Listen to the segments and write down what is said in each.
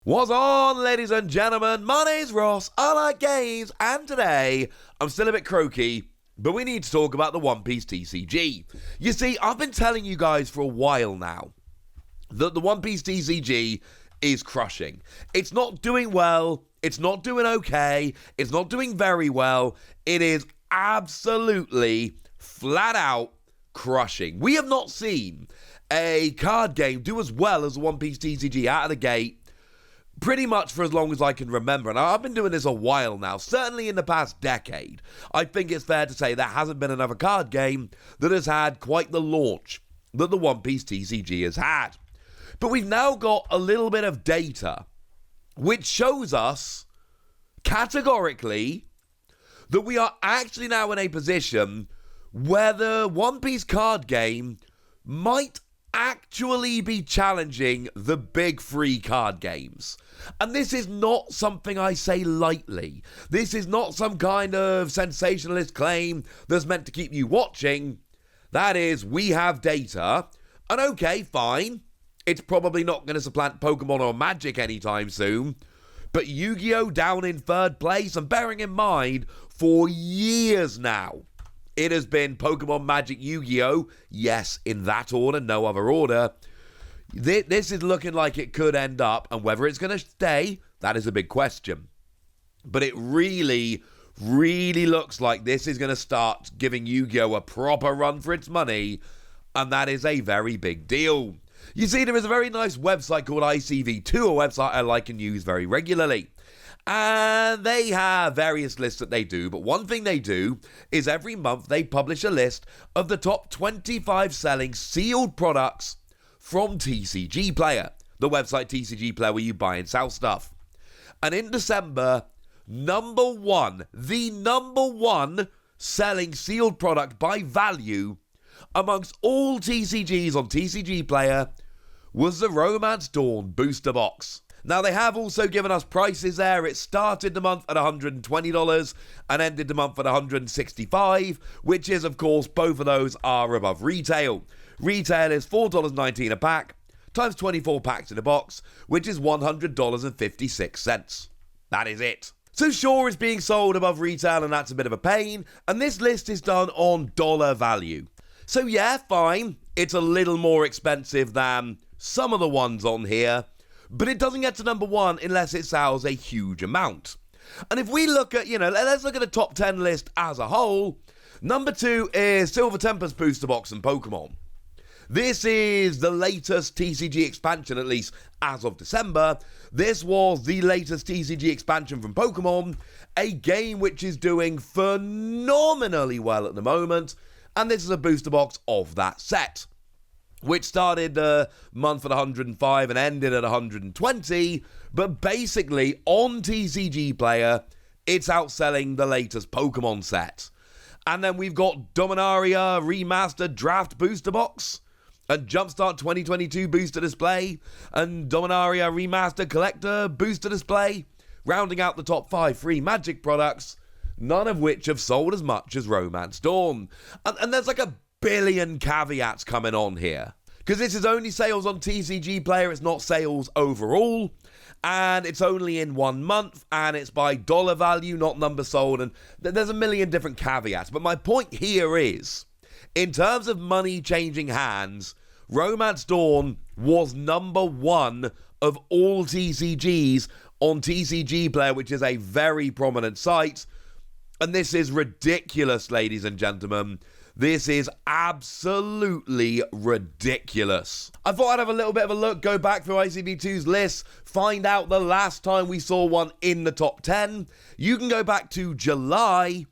What's on, ladies and gentlemen? My name's Ross, I like games, and today, I'm still a bit croaky, but we need to talk about the One Piece TCG. You see, I've been telling you guys for a while now that the One Piece TCG is crushing. It's not doing well, it's not doing okay, it's not doing very well, it is absolutely, flat out crushing. We have not seen a card game do as well as the One Piece TCG out of the gate pretty much for as long as I can remember, and I've been doing this a while now, certainly in the past decade. I think it's fair to say there hasn't been another card game that has had quite the launch that the One Piece TCG has had. But we've now got a little bit of data which shows us categorically that we are actually now in a position where the One Piece card game might actually be challenging the big free card games. And this is not something I say lightly. This is not some kind of sensationalist claim that's meant to keep you watching. That is, we have data, and okay, fine, it's probably not going to supplant Pokemon or Magic anytime soon, but Yu-Gi-Oh! Down in third place, and bearing in mind, for years now, it has been Pokemon, Magic, Yu-Gi-Oh! Yes, in that order, no other order. This is looking like it could end up, and whether it's going to stay, that is a big question. But it really, really looks like this is going to start giving Yu-Gi-Oh! A proper run for its money, and that is a very big deal. You see, there is a very nice website called ICV2, a website I like and use very regularly. And they have various lists that they do, but one thing they do is every month they publish a list of the top 25 selling sealed products from TCGplayer, the website TCGplayer where you buy and sell stuff. And in December, the number one selling sealed product by value amongst all TCGs on TCGplayer was the Romance Dawn booster box. Now, they have also given us prices there. It started the month at $120 and ended the month at $165, which is, of course, both of those are above retail. Retail is $4.19 a pack, times 24 packs in a box, which is $100.56. That is it. So sure, it's being sold above retail, and that's a bit of a pain, and this list is done on dollar value. So yeah, fine, it's a little more expensive than some of the ones on here, but it doesn't get to number one unless it sells a huge amount. And if we look at, let's look at the top 10 list as a whole. Number 2 is Silver Tempest Booster Box and Pokemon. This is the latest TCG expansion, at least as of December. This was the latest TCG expansion from Pokemon, a game which is doing phenomenally well at the moment, and this is a booster box of that set, which started the month at 105 and ended at 120, but basically on TCGplayer, it's outselling the latest Pokemon set. And then we've got Dominaria Remastered Draft Booster Box, and Jumpstart 2022 Booster Display, and Dominaria Remastered Collector Booster Display, rounding out the top 5 free Magic products, none of which have sold as much as Romance Dawn. And there's like a billion caveats coming on here, because this is only sales on TCGplayer, it's not sales overall, and it's only in 1 month, and it's by dollar value, not number sold, and there's a million different caveats. But my point here is, in terms of money changing hands, Romance Dawn was number 1 of all TCGs on TCGplayer, which is a very prominent site, and this is ridiculous, ladies and gentlemen. This is absolutely ridiculous. I thought I'd have a little bit of a look, go back through ICV2's list, find out the last time we saw one in the top 10. You can go back to July,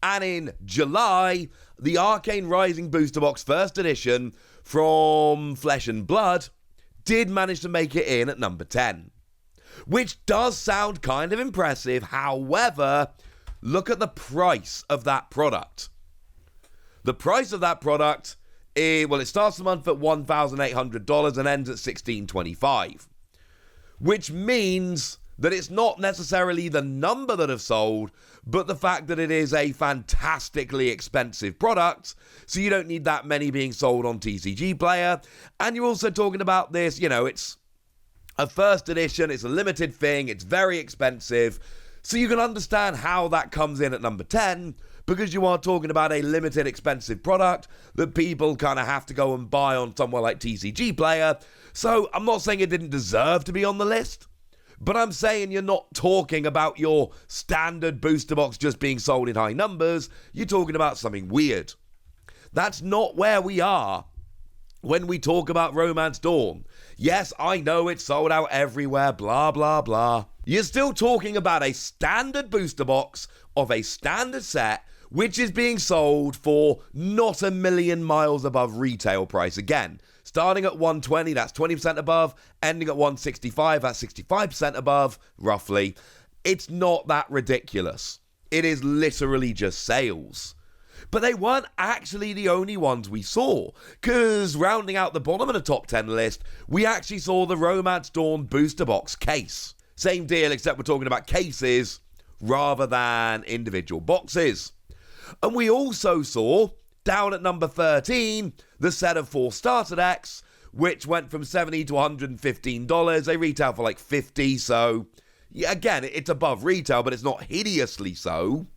and in July, the Arcane Rising Booster Box First Edition from Flesh and Blood did manage to make it in at number 10, which does sound kind of impressive. However, look at the price of that product. The price of that product, it starts the month at $1,800 and ends at $1,625, which means that it's not necessarily the number that have sold, but the fact that it is a fantastically expensive product, so you don't need that many being sold on TCGplayer. And you're also talking about this, it's a first edition, it's a limited thing, it's very expensive. So you can understand how that comes in at number 10, because you are talking about a limited expensive product that people kind of have to go and buy on somewhere like TCGplayer. So I'm not saying it didn't deserve to be on the list, but I'm saying you're not talking about your standard booster box just being sold in high numbers. You're talking about something weird. That's not where we are when we talk about Romance Dawn. Yes, I know it's sold out everywhere, blah, blah, blah. You're still talking about a standard booster box of a standard set, which is being sold for not a million miles above retail price. Again, starting at 120, that's 20% above. Ending at 165, that's 65% above, roughly. It's not that ridiculous. It is literally just sales. But they weren't actually the only ones we saw, because rounding out the bottom of the top 10 list, we actually saw the Romance Dawn booster box case. Same deal, except we're talking about cases rather than individual boxes. And we also saw, down at number 13, the set of 4 starter decks, which went from $70 to $115. They retail for like $50, so yeah, again, it's above retail, but it's not hideously so.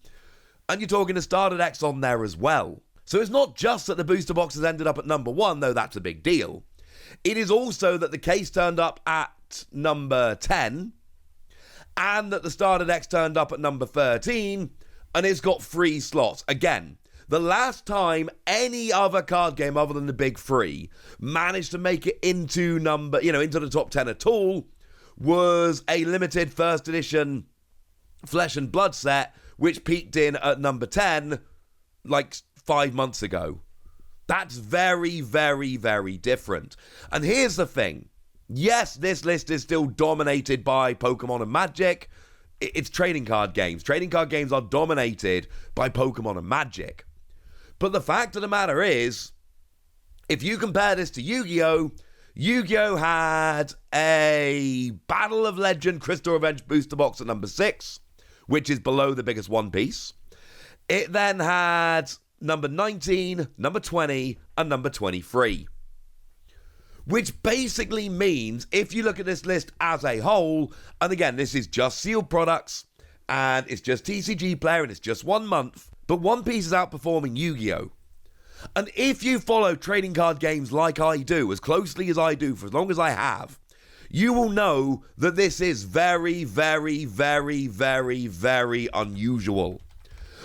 And you're talking the starter decks on there as well. So it's not just that the booster boxes ended up at number 1, though that's a big deal. It is also that the case turned up at number 10, and that the starter decks turned up at number 13, and it's got 3 slots. Again, the last time any other card game other than the big 3 managed to make it into into the top 10 at all was a limited first edition Flesh and Blood set, which peaked in at number 10 like 5 months ago. That's very, very, very different. And here's the thing. Yes, this list is still dominated by Pokemon and Magic. It's trading card games. Trading card games are dominated by Pokemon and Magic. But the fact of the matter is, if you compare this to Yu-Gi-Oh! Yu-Gi-Oh! Had a Battle of Legend Crystal Revenge booster box at number 6, which is below the biggest One Piece. It then had number 19, number 20, and number 23. Which basically means, if you look at this list as a whole, and again, this is just sealed products, and it's just TCGplayer, and it's just 1 month, but One Piece is outperforming Yu-Gi-Oh! And if you follow trading card games like I do, as closely as I do, for as long as I have, you will know that this is very, very, very, very, very unusual.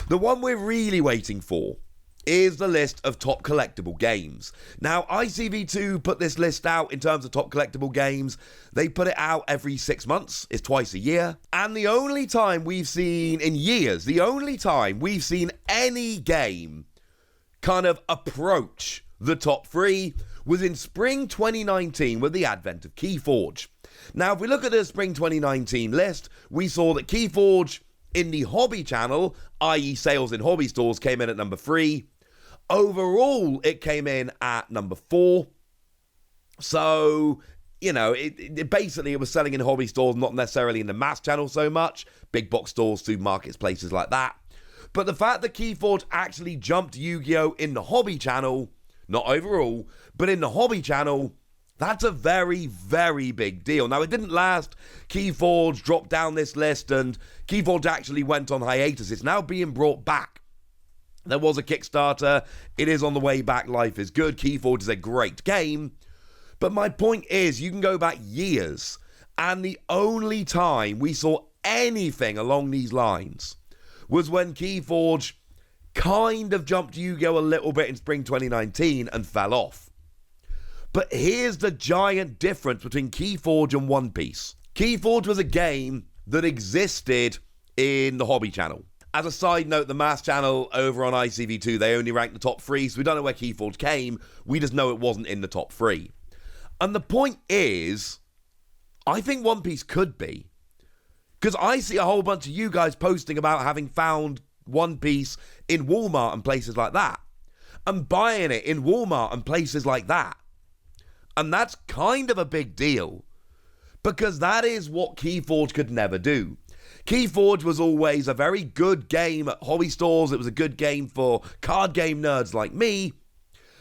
The one we're really waiting for is the list of top collectible games. Now, ICV2 put this list out in terms of top collectible games. They put it out every 6 months. It's twice a year. And the only time we've seen, in years, the only time we've seen any game kind of approach the top 3 was in spring 2019 with the advent of Keyforge. Now, if we look at the spring 2019 list, we saw that Keyforge in the hobby channel, i.e. sales in hobby stores, came in at number 3. Overall, it came in at number 4. So, it basically was selling in hobby stores, not necessarily in the mass channel so much. Big box stores, supermarkets, places like that. But the fact that Keyforge actually jumped Yu-Gi-Oh! In the hobby channel, not overall, but in the hobby channel, that's a very, very big deal. Now, it didn't last. Keyforge dropped down this list, and Keyforge actually went on hiatus. It's now being brought back. There was a Kickstarter. It is on the way back. Life is good. Keyforge is a great game. But my point is, you can go back years, and the only time we saw anything along these lines was when Keyforge kind of jumped Yu-Gi-Oh! A little bit in spring 2019 and fell off. But here's the giant difference between Keyforge and One Piece. Keyforge was a game that existed in the hobby channel. As a side note, the mass channel over on ICV2, they only ranked the top 3, so we don't know where Keyforge came. We just know it wasn't in the top 3. And the point is, I think One Piece could be. Because I see a whole bunch of you guys posting about having found One Piece in Walmart and places like that. And buying it in Walmart and places like that. And that's kind of a big deal. Because that is what Keyforge could never do. Keyforge was always a very good game at hobby stores. It was a good game for card game nerds like me.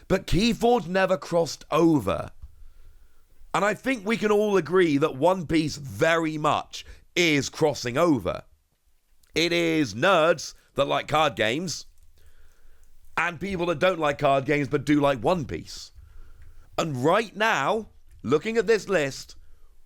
But Keyforge never crossed over. And I think we can all agree that One Piece very much is crossing over. It is nerds that like card games and people that don't like card games but do like One Piece. And right now, looking at this list,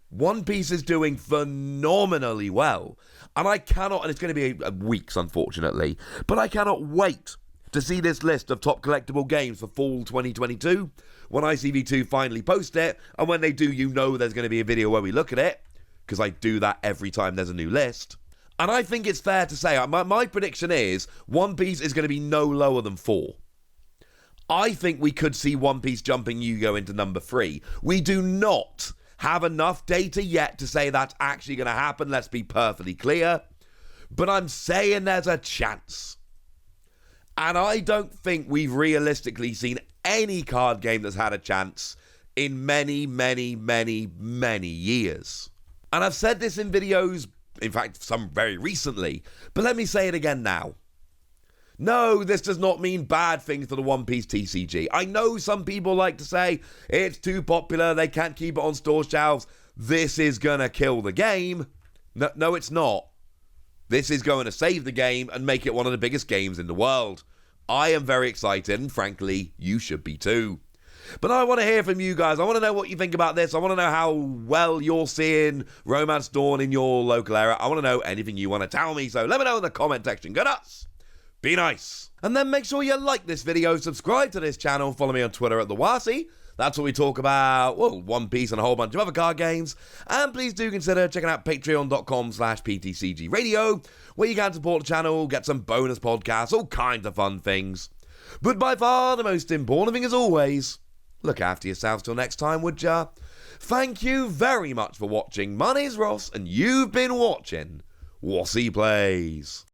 One Piece is doing phenomenally well. And I cannot, and it's going to be weeks unfortunately, but I cannot wait to see this list of top collectible games for fall 2022 when ICV2 finally post it. And when they do, you know there's going to be a video where we look at it, because I do that every time there's a new list. And I think it's fair to say, my prediction is One Piece is going to be no lower than 4. I think we could see One Piece jumping Yu-Gi-Oh! Into number 3. We do not have enough data yet to say that's actually going to happen, let's be perfectly clear. But I'm saying there's a chance. And I don't think we've realistically seen any card game that's had a chance in many, many, many, many years. And I've said this in videos, in fact, some very recently, but let me say it again now. No, this does not mean bad things to the One Piece TCG. I know some people like to say it's too popular, they can't keep it on store shelves. This is gonna kill the game. No, it's not. This is going to save the game and make it one of the biggest games in the world. I am very excited, and frankly, you should be too. But I want to hear from you guys. I want to know what you think about this. I want to know how well you're seeing Romance Dawn in your local area. I want to know anything you want to tell me, so let me know in the comment section. Go nuts! Be nice! And then make sure you like this video, subscribe to this channel, follow me on Twitter at TheWasi. That's what we talk about, well, One Piece and a whole bunch of other card games. And please do consider checking out patreon.com/PTCGradio, where you can support the channel, get some bonus podcasts, all kinds of fun things. But by far the most important thing, as always, look after yourselves till next time, would ya? Thank you very much for watching. My name's Ross, and you've been watching Wasi Plays.